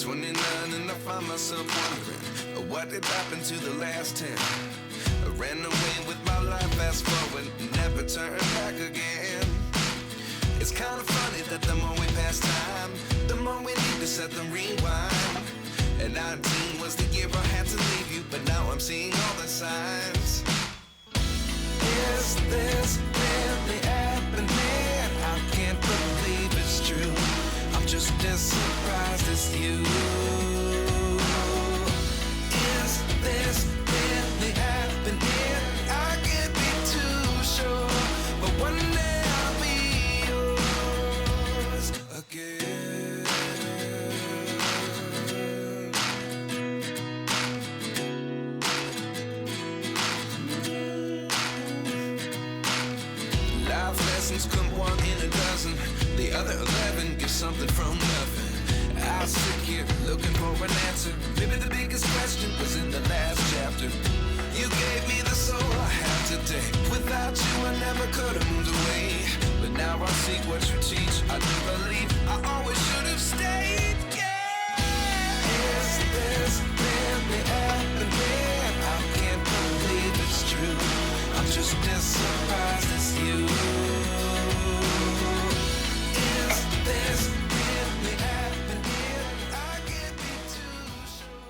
29 and I find myself wondering what did happen to the last 10. I ran away with my life, fast forward, never turn back again. It's kind of funny that the more we pass time, the more we need to set the rewind. And 19 was the year I had to leave you, but now I'm seeing all the signs. Is this really happening? I can't believe it's true. I'm just as surprised as you. Is this really happening? I can't be too sure, but one day I'll be yours again. Life lessons come one in a dozen. The other 11 give something from nothing. I sit here looking for an answer. Maybe the biggest question was in the last chapter. You gave me the soul I have today. Without you I never could have moved away. But now I see what you teach. I do believe I always should have stayed. Yeah. Is this really happening? I can't believe it's true. I'm just as surprised as you. Is this really happening? I can't be too sure.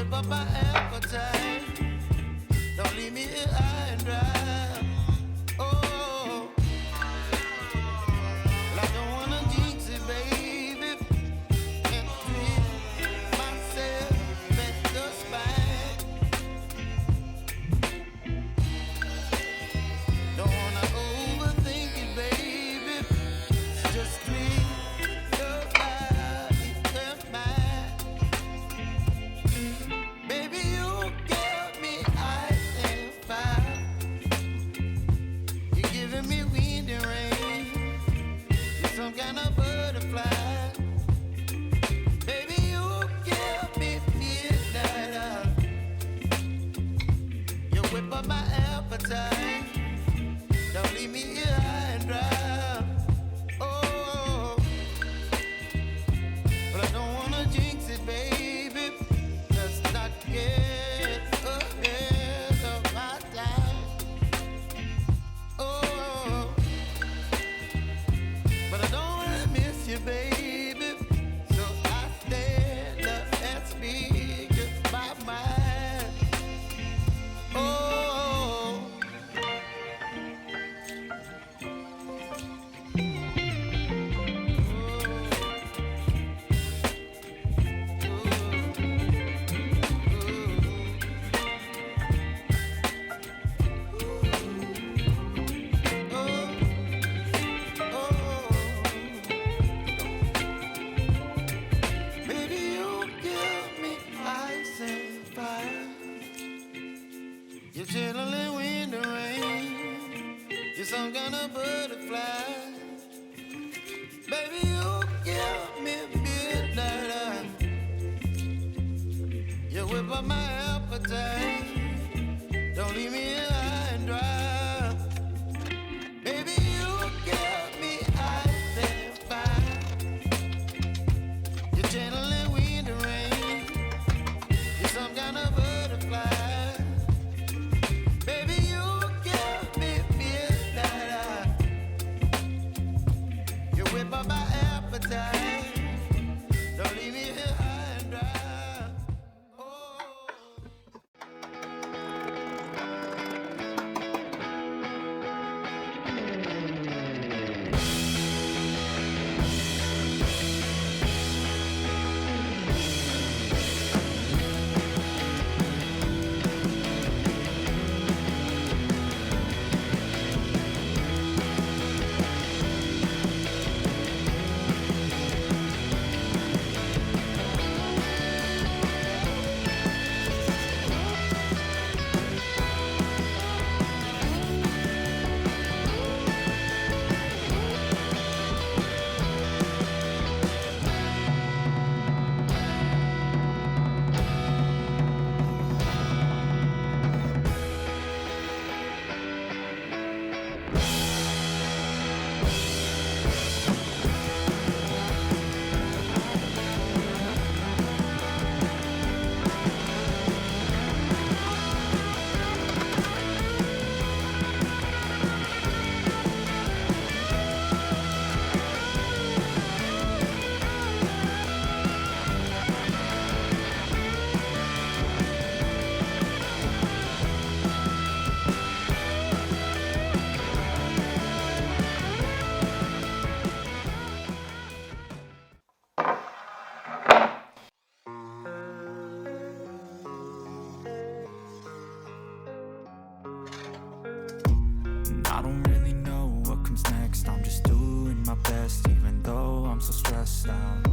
whip up my appetite. Don't leave me here high and dry. Oh, well, I don't wanna jinx it, baby. And treat myself at the spine. Don't wanna overthink it, baby. Just treat your body and mind. Baby, you give me ice and fire. You're giving me wind and rain. You're some kind of butterfly. Baby, you give me midnight oil. You whip up my appetite. Don't leave me here high and dry. Oh, but I don't wanna jinx it, baby. Let's not get ahead of my time. Oh, but I don't wanna miss you, baby. So I stand up and speak just my mind. Oh. Baby, you give me ice and fire. You're chilling wind and rain. You're some kind of butterfly. Baby, you give me midnight oil. You whip up my appetite. Don't leave me here high and dry. Baby, you give me ice and fire. You're channeling wind and rain. You're some kind of butterfly. Baby, you give me midnight oil. You whip up my appetite. Don't leave me here high and dry. Oh. I don't really know what comes next. I'm just doing my best, even though I'm so stressed out.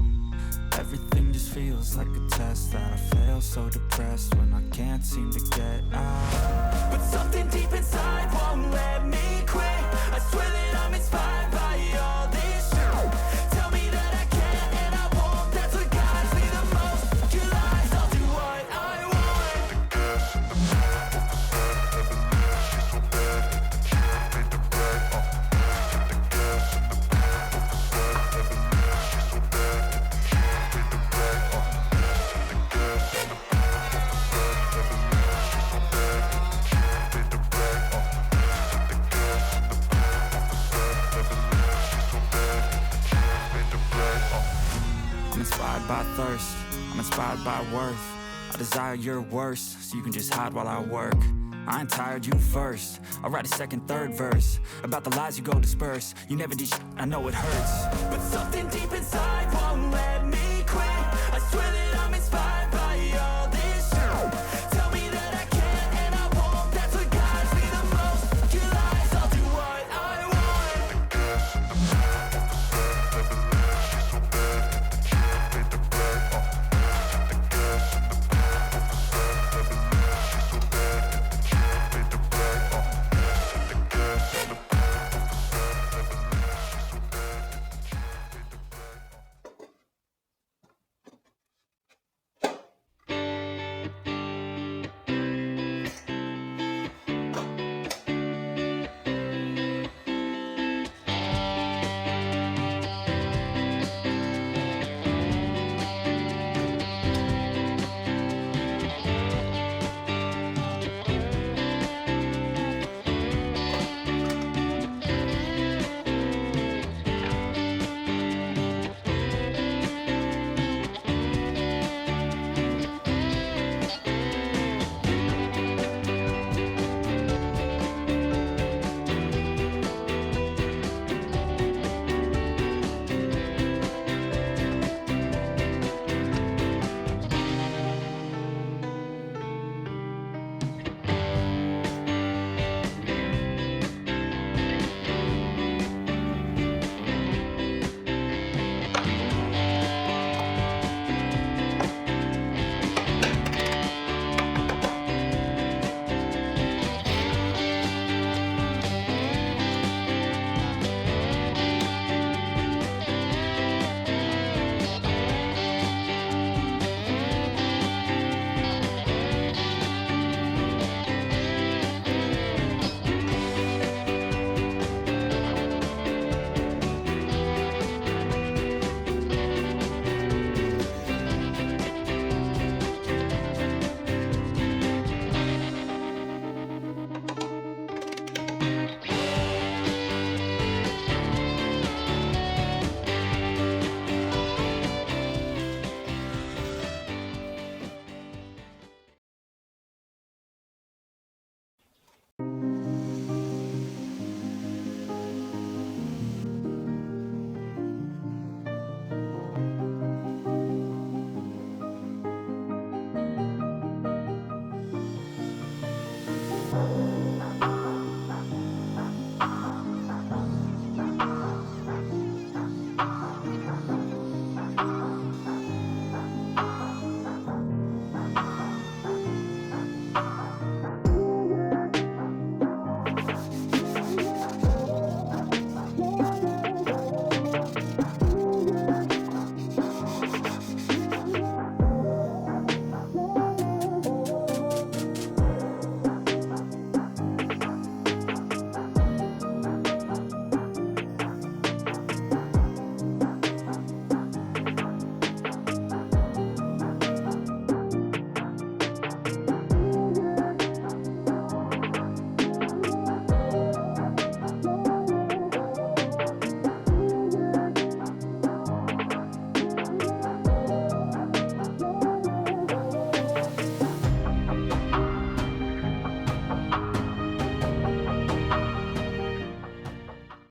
Everything just feels like a test that I fail, so depressed when I can't seem to get out. But something deep inside won't let me quit. I swear that I'm inspired by all this shit. Tell me that I can and I won't. That's what guides me the most. Your lies, I'll do what I want. I'm inspired by thirst, I'm inspired by worth. I desire your worst, so you can just hide while I work. I ain't tired, you first. I'll write a second, third verse about the lies you go disperse. You never did I know it hurts, but something deep inside won't let me quit. I swear that I'm inspired